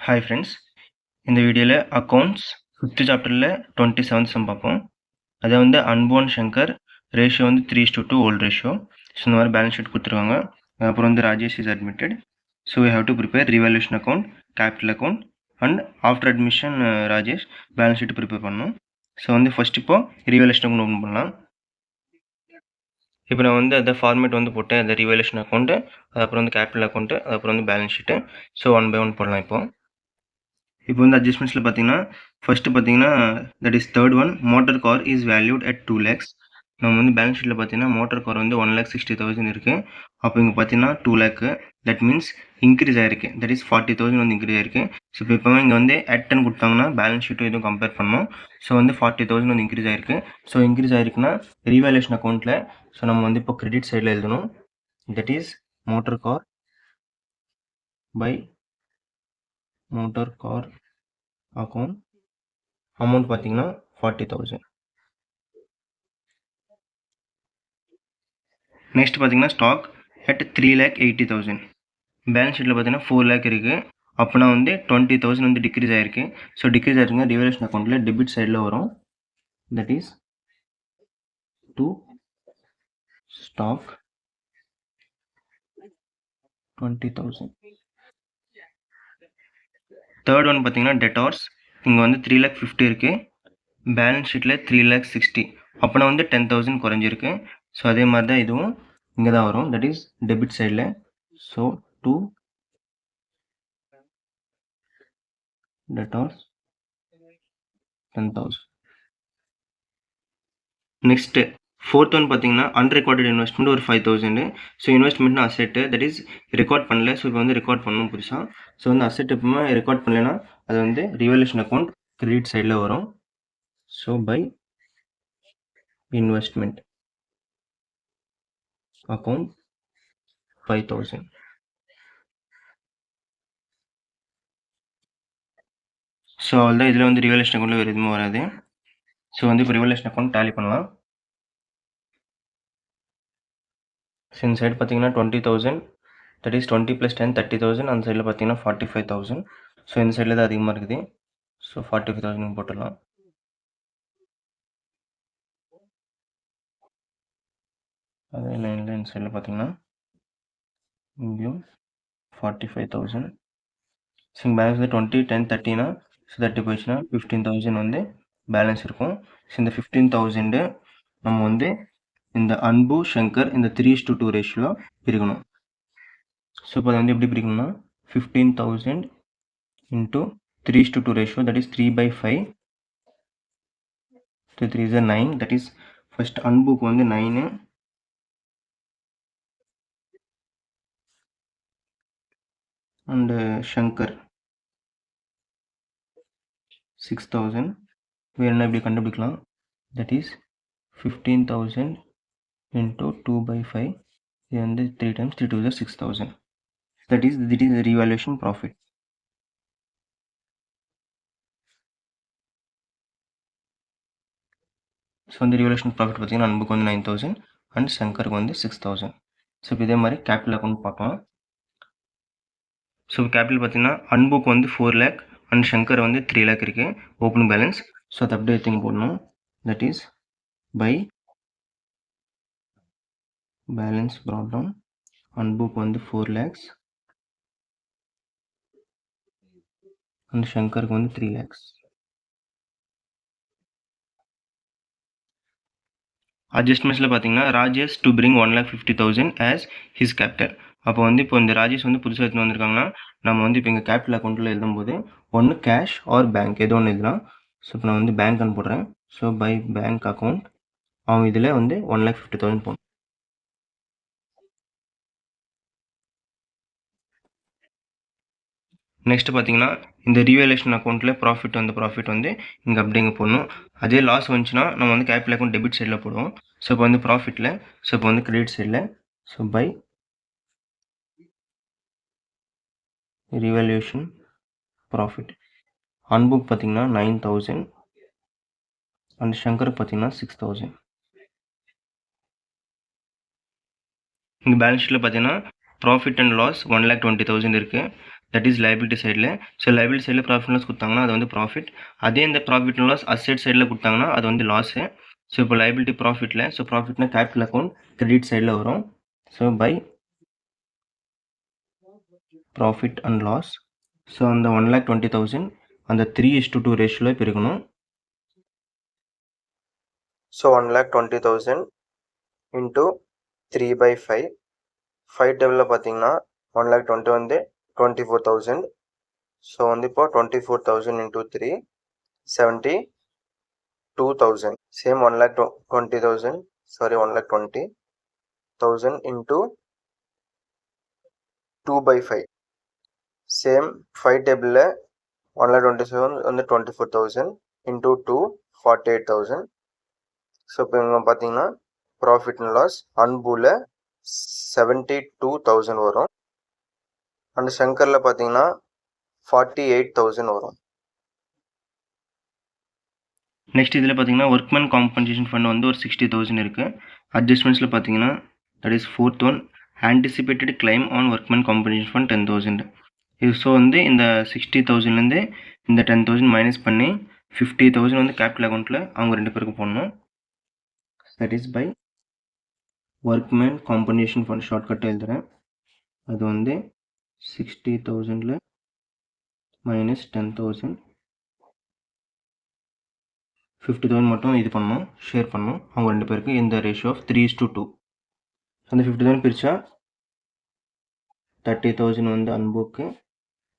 Hi friends, இந்த வீடியோவில் accounts 5th சாப்டரில் 27th சம் பார்ப்போம். அதை வந்து அன்போன் சங்கர் ரேஷியோ வந்து 3:2 ஓல்ட் ரேஷியோ. ஸோ இந்த மாதிரி பேலன்ஸ் ஷீட் கொடுத்துருவாங்க. அப்புறம் வந்து Rajesh is admitted. So we have to prepare revaluation account, capital account and after admission Rajesh balance sheet prepare பண்ணணும். ஸோ வந்து ஃபர்ஸ்ட் இப்போ ரிவால்யூஷன் அக்கௌண்ட் ஓப்பன் பண்ணலாம். இப்போ நான் வந்து அந்த ஃபார்மேட் வந்து போட்டேன், அந்த ரிவால்யூஷன் அக்கௌண்ட்டு, அப்புறம் வந்து கேபிட்டல் அக்கௌண்ட்டு, அப்புறம் வந்து பேலன்ஸ் ஷீட்டு. ஸோ 1 by 1 போடலாம். இப்போ வந்து அட்ஜஸ்ட்மெண்ட்ஸில் பார்த்தீங்கன்னா ஃபஸ்ட்டு பார்த்தீங்கன்னா that is third one, motor car is valued at 2 lakhs. நம்ம வந்து பேலன்ஸ் ஷீட்டில் பார்த்தீங்கன்னா மோட்டர் கார் வந்து 1,60,000 இருக்குது. அப்போ இங்கே பார்த்தீங்கன்னா 2 lakh, தட் மீன்ஸ் இன்க்ரீஸ் ஆயிருக்கு. தட் இஸ் 40,000 வந்து இன்க்ரீஸ் ஆயிருக்கு. ஸோ இப்போ இங்கே வந்து at 10 கொடுத்தாங்கன்னா பேலன்ஸ் ஷீட்டும் எதுவும் கம்பேர் பண்ணணும். ஸோ வந்து 40,000 வந்து இன்க்ரீஸ் ஆயிருக்கு. ஸோ இன்க்ரீஸ் ஆயிருக்குன்னா ரீவேல்யூஷன் அக்கௌண்ட்டில் ஸோ நம்ம வந்து இப்போ கிரெடிட் சைடில் எழுதணும். That is motor car by motor car account amount பார்த்தீங்கன்னா 40,000. நெக்ஸ்ட் பார்த்தீங்கன்னா ஸ்டாக் அட் 3,80,000. பேலன்ஸ் ஷீட்டில் பார்த்தீங்கன்னா 4 lakh இருக்குது. அப்போனா வந்து 20,000 வந்து டிக்ரீஸ் ஆகிருக்கு. ஸோ டிக்ரீஸ் ஆகிருங்க ரிவல்யூஷன் அக்கௌண்ட்டில் டெபிட் சைடில் வரும். That is to stock 20,000. Third one பார்த்தீங்கன்னா டெட்டார்ஸ், இங்கே வந்து 3,50,000 இருக்குது. பேலன்ஸ் ஷீட்டில் 3,60,000. அப்போனா வந்து 10,000 குறைஞ்சிருக்கு. ஸோ அதே மாதிரி தான் இதுவும் இங்கே தான் வரும். தட் இஸ் டெபிட் சைடில். So to debtors 10,000. Next fourth one பார்த்தீங்கன்னா அன்ரெக்கார்டட் இன்வெஸ்ட்மெண்ட் ஒரு 5,000. ஸோ இன்வெஸ்ட்மெண்ட்னா அசெட்டு, தட் இஸ் ரெக்கார்ட் பண்ணல. ஸோ இப்போ வந்து ரெக்கார்ட் பண்ணணும் புதுசாக. ஸோ வந்து அசெட் எப்பவுமே ரெக்கார்ட் பண்ணலைன்னா அது வந்து ரிவல்யூஷன் அக்கௌண்ட் கிரெடிட் சைடில் வரும். So by investment account 5,000. So அவ்வளோதான். இதில் வந்து ரிவல்யூஷன் அக்கௌண்ட்டில் வேறு எதுவுமே வராது. ஸோ வந்து இப்போ ரிவல்யூஷன் அக்கௌண்ட் டேலி பண்ணலாம். ஸோ இந்த சைடு பார்த்தீங்கன்னா 20,000, தட் இஸ் 20 + 10 30,000. அந்த சைடில் பார்த்தீங்கன்னா 45,000. ஸோ இந்த சைடில் தான் அதிகமாக இருக்குது. ஸோ 45,000 போட்டுடலாம். அதே லைனில் இந்த சைடில் பார்த்தீங்கன்னா இங்கேயும் 45,000. ஸோ பேலன்ஸ் வந்து 20 10 30னா ஸோ 30 போயிடுச்சுன்னா 15,000 வந்து பேலன்ஸ் இருக்கும். ஸோ இந்த 15,000 நம்ம வந்து இந்த அன்பு சங்கர் இந்த 3:2 ரேஷியோவில் பிரிக்கணும். ஸோ இப்போ அதை வந்து எப்படி பிரிக்கணும்னா 15,000 into 3:2 ratio, that is 3/5. 3 is 9. That is first அன்புக்கு வந்து 9 அண்ட் சங்கர் 6,000. வேணும்னா இப்படி கண்டுபிடிக்கலாம். That is 15,000 into 2/5. இது வந்து 3 times 3 2 is 6,000. That is the revaluation profit. So வந்து ரிவல்யூஷன் ப்ராஃபிட் பார்த்தீங்கன்னா அன்புக்கு வந்து 9,000 அண்ட் சங்கருக்கு வந்து 6,000. ஸோ இப்போ இதே மாதிரி கேபிட்டல் அக்கௌண்ட் பார்க்கலாம். ஸோ கேபிட்டல் பார்த்தீங்கன்னா அன்புக்கு வந்து 4 lakh அண்ட் சங்கர் வந்து 3 lakh இருக்குது ஓப்பனிங் பேலன்ஸ். ஸோ அதை அப்படியே எடுத்து போடணும். That is by balance brought down. அன்புக்கு வந்து 4 lakhs அண்ட் சங்கருக்கு வந்து 3 lakhs. அட்ஜஸ்ட்மெண்ட்ஸில் பார்த்தீங்கன்னா Rajesh to bring 1,50,000 as his capital. அப்போ வந்து இப்போ இந்த ராஜேஷ் வந்து புதுசாக எடுத்துன்னு வந்திருக்காங்கன்னா நம்ம வந்து இப்போ எங்கள் கேபிட்டல் அக்கௌண்ட்டில் எழுதும்போது ஒன்று கேஷ் ஆர் பேங்க் ஏதோ ஒன்று எழுதலாம். ஸோ இப்போ நான் வந்து பேங்க்னு போடுறேன். ஸோ பை பேங்க் அக்கௌண்ட் அவன் இதில் வந்து 1,50,000 போடணும். நெக்ஸ்ட் பார்த்தீங்கன்னா இந்த ரிவேலேஷன் அக்கௌண்ட்டில் ப்ராஃபிட் வந்து இங்கே அப்படிங்க போடணும். அதே லாஸ் வந்துச்சுன்னா நம்ம வந்து கேபிட்டல் அக்கௌண்ட் டெபிட் சைடில் போடுவோம். ஸோ இப்போ வந்து ப்ராஃபிட்டில், ஸோ இப்போ வந்து கிரெடிட் சைடில். So by revaluation profit. அன்புக்கு பார்த்தீங்கன்னா 9,000 அண்ட் சங்கருக்கு பார்த்தீங்கன்னா 6,000. இங்கே பேலன்ஸ் ஷீட்டில் பார்த்தீங்கன்னா ப்ராஃபிட் அண்ட் லாஸ் 1,20,000 இருக்குது. தட் இஸ் லைபிலிட்டி சைடில். ஸோ லைபிலிட்டி சைடில் ப்ராஃபிட் லாஸ் கொடுத்தாங்கன்னா அது வந்து ப்ராஃபிட். அதே இந்த ப்ராஃபிட் லாஸ் அசெட் சைடில் கொடுத்தாங்கன்னா அது வந்து லாஸு. ஸோ இப்போ லைபிலிட்டி ப்ராஃபிட்டில், ஸோ ப்ராஃபிட்னா கேபிட்டல் அக்கௌண்ட் கிரெடிட் சைடில் வரும். So by profit and loss. So அந்த 1,20,000 அந்த 3:2 ரேஷியோவில் இப்போ இருக்கணும். So 1,20,000 into 3/5. 5 டேபிளில் பார்த்தீங்கன்னா 1,20,000 வந்து 24,000. ஸோ வந்து இப்போ 24,000 into 3 72,000. Same 1,20,000 sorry 1,20,000 into 2/5. Same 5 டேபிளில் 1,27 வந்து 24,000 இன்ட்டு 2 48,000. ஸோ இப்போ இங்கே பார்த்தீங்கன்னா ப்ராஃபிட் அண்ட் லாஸ் அன்புல 72,000 வரும். அண்ட் சங்கரில் பார்த்தீங்கன்னா 48,000 வரும். நெக்ஸ்ட் இதில் பார்த்தீங்கன்னா ஒர்க்மேன் காம்பன்சேஷன் ஃபண்ட் வந்து ஒரு 60,000 இருக்குது. அட்ஜஸ்ட்மெண்ட்ஸில் பார்த்தீங்கன்னா that is 4th one anticipated claim on workmen compensation fund 10,000. So வந்து இந்த 60,000லேருந்து இந்த 10,000 மைனஸ் பண்ணி 50,000 வந்து கேபிட்டல் அக்கௌண்ட்டில் அவங்க 2 பேருக்கு போடணும். That is by workmen compensation fund shortcut எழுதுகிறேன். அது வந்து 60,000ல் மைனஸ் 10,000 50,000 மட்டும் இது பண்ணணும், ஷேர் பண்ணணும் அவங்க 2 பேருக்கு இந்த ரேஷியோ ஆஃப் 3:2. அந்த 50,000 பிரித்தா 30,000 வந்து அன்புக்கு,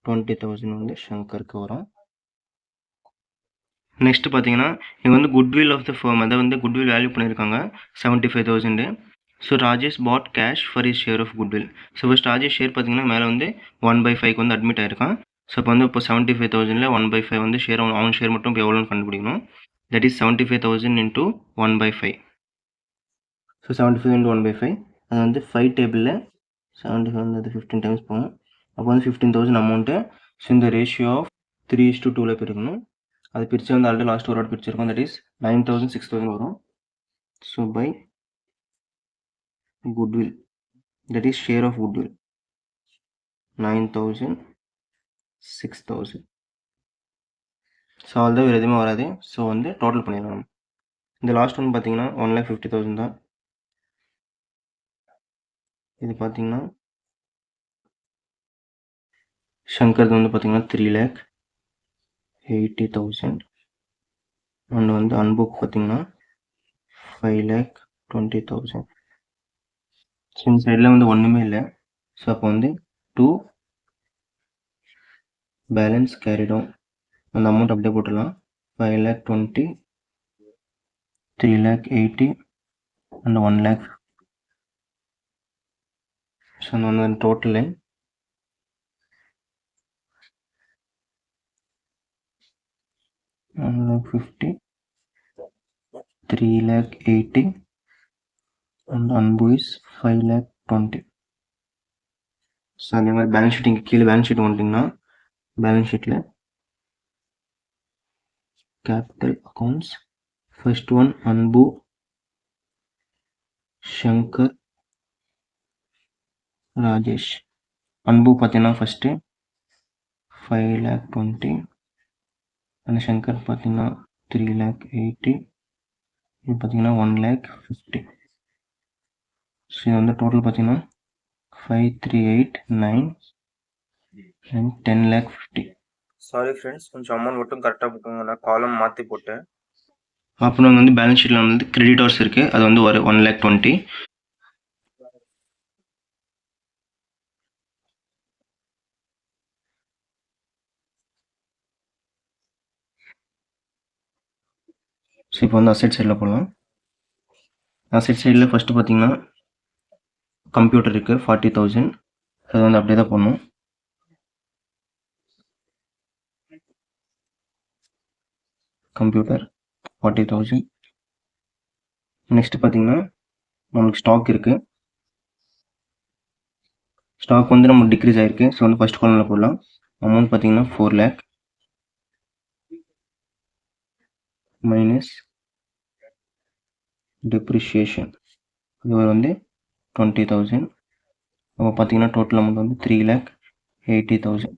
20,000 வந்து ஷங்கருக்கு வரும். நெக்ஸ்ட் பார்த்தீங்கன்னா இங்கே வந்து குட்வில் ஆஃப் த ஃபர்ம், அதை வந்து குட்வில் வேல்யூ பண்ணியிருக்காங்க 75,000. So Rajesh brought cash for his share of goodwill. So first Rajesh share பார்த்தீங்கன்னா மேலே வந்து 1/5 வந்து அட்மிட் ஆயிருக்கான். ஸோ இப்போ வந்து இப்போ 75,000ல் 1/5 வந்து ஷேர் அவன் ஷேர் மட்டும் இப்போ எவ்வளோன்னு கண்டுபிடிக்கணும். That is 75,000 into 1/5. So 75 into 1/5 அது வந்து 5 டேபிளில் 75 வந்து அது 15 டைம்ஸ் போகும். அப்போ வந்து 15,000 அமௌண்ட்டு. ஸோ இந்த ரேஷியோ ஆஃப் 3:2ல் பிரிக்கணும். அது பிரித்து வந்து ஆல்ரெடி லாஸ்ட் ஒரு வாட் பிரிச்சிருக்கோம். தட் இஸ் 9,000 6,000 வரும். So by goodwill that is share of goodwill 9,000 6,000. So அவ்வளோதான், வேறு எதுவுமே வராது. ஸோ வந்து டோட்டல் பண்ணிடலாம். இந்த லாஸ்ட் ஒன் பார்த்தீங்கன்னா 1,50,000 தான். இது பார்த்தீங்கன்னா ஷங்கர்து வந்து பார்த்தீங்கன்னா 3,80,000. அண்ட் வந்து அன்புக்கு பார்த்தீங்கன்னா 5,20,000. ஸோ இந்த சைடில் வந்து ஒன்றுமே இல்லை. ஸோ அப்போ வந்து 2 பேலன்ஸ் கேரிடவுன் அந்த அமௌண்ட் அப்படியே போட்டுடலாம். 5,20,000 3,80,000 அண்ட் 1,00,000. ஸோ அந்த டோட்டலு 1,50,000 3,80,000 அண்ட் அன்பு இஸ் 5,20,000. ஸோ அதே மாதிரி பேலன்ஸ் ஷீட் இங்கே கீழே பேலன்ஸ் ஷீட் வந்துட்டிங்கன்னா பேலன்ஸ் ஷீட்டில் கேபிட்டல் அக்கௌண்ட்ஸ் ஃபர்ஸ்ட் ஒன் அன்பு ஷங்கர் ராஜேஷ். அன்பு பார்த்தீங்கன்னா ஃபஸ்ட்டு 5,20,000 அந்த ஷங்கர் பார்த்தீங்கன்னா 3,80,000 இது பார்த்தீங்கன்னா 1,50,000. ஸோ இது வந்து டோட்டல் பார்த்தீங்கன்னா 5,389 அண்ட் 10,50,000. சாரி ஃப்ரெண்ட்ஸ், கொஞ்சம் அமௌண்ட் மட்டும் கரெக்டாக போட்டுங்க, நான் காலம் மாற்றி போட்டேன். அப்புறம் அங்கே வந்து பேலன்ஸ் ஷீட்டில் வந்து கிரெடிட்டர்ஸ் இருக்குது, அது வந்து ஒரு 1,20,000. ஸோ இப்போ வந்து அசெட் சைடில் போகலாம். அசெட் சைடில் ஃபஸ்ட்டு பார்த்தீங்கன்னா கம்ப்யூட்டர் இருக்குது 40,000. அது வந்து அப்படியே தான் போடணும். கம்ப்யூட்டர் 40,000. நெக்ஸ்ட் பார்த்தீங்கன்னா நம்மளுக்கு ஸ்டாக் இருக்குது. ஸ்டாக் வந்து நம்ம டிக்ரீஸ் ஆகிருக்கு. ஸோ வந்து ஃபஸ்ட் காலமில் போடலாம். அமௌண்ட் பார்த்தீங்கன்னா 4,00,000 மைனஸ் டெப்ரிஷியேஷன் இது வந்து 20,000. அப்போ பார்த்தீங்கன்னா டோட்டல் அமௌண்ட் வந்து 3,80,000.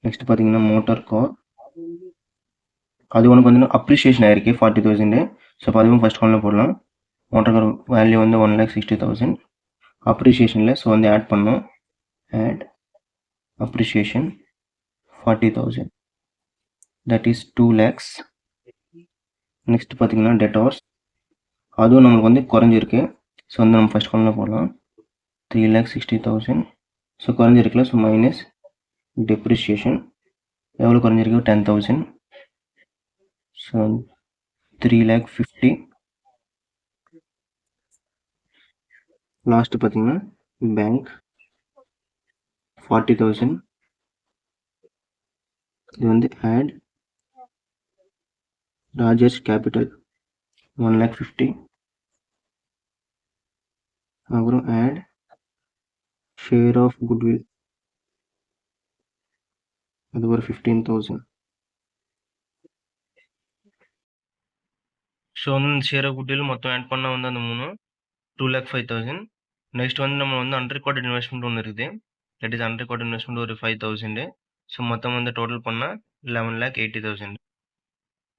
நெக்ஸ்ட் பார்த்தீங்கன்னா மோட்டார் கார், அது உனக்கு வந்து அப்ரிஷியேஷன் ஆயிருக்கு 40,000. ஸோ அப்போ அதுவும் ஃபர்ஸ்ட் காலில் போடலாம். மோட்டார் கார் வேல்யூ வந்து 1,60,000 அப்ரிஷியேஷனில். ஸோ வந்து ஆட் பண்ணோம். Add appreciation 40,000, that is 2 lakhs. Next பார்த்தீங்கன்னா டெட்டார்ஸ், அதுவும் நம்மளுக்கு வந்து குறைஞ்சிருக்கு. ஸோ வந்து நம்ம ஃபர்ஸ்ட் காலில் போடலாம். 3,60,000. ஸோ குறைஞ்சிருக்குல்ல. ஸோ மைனஸ் டெப்ரிஷியேஷன் எவ்வளோ குறைஞ்சிருக்கு? 10,000. ஸோ 3,50,000. லாஸ்ட்டு பார்த்தீங்கன்னா பேங்க் 40,000. இது வந்து ஆட் ராஜேஷ் கேபிட்டல் 1,50,000. அப்புறம் ஆட் ஷேர் ஆஃப் குட்வில், அது ஒரு 15,000. ஸோ வந்து ஷேர் ஆஃப் குட்வில் மொத்தம் ஆட் பண்ணால் வந்து அந்த 2,05,000. நெக்ஸ்ட் வந்து நம்ம வந்து அன்ரெக்கார்டட் இன்வெஸ்ட்மெண்ட் ஒன்று இருக்குது. தட் இஸ் அன்ரெக்கார்டட் இன்வெஸ்ட்மெண்ட் ஒரு 5,000. ஸோ மொத்தம் வந்து டோட்டல் பண்ணால் 11,80,000.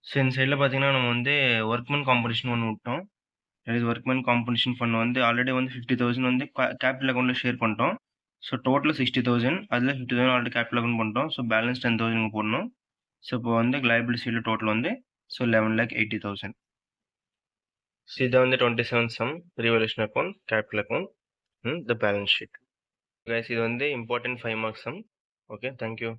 ஸோ இந்த சைடில் பார்த்தீங்கன்னா நம்ம வந்து ஒர்க்மேன் காம்படிஷன் ஒன்று விட்டோம். That is workmen competition fund வந்து ஆல்ரெடி வந்து 50,000 வந்து கேபிட்டல் அக்கௌண்ட்டில் ஷேர் பண்ணிட்டோம். ஸோ டோட்டல் 60,000, அதில் 50,000 ஆல்ரெடி கேபிட்டல் அக்கௌண்ட் பண்ணிட்டோம். ஸோ பேலன்ஸ் 10,000 போடணும். ஸோ இப்போ வந்து லைபிலிட்டியில் டோட்டல் வந்து ஸோ 11,80,000. ஸோ இதை வந்து 27 sum revaluation account, capital account, the balance sheet. Guys இது வந்து important 5 marks sum. Okay, thank you.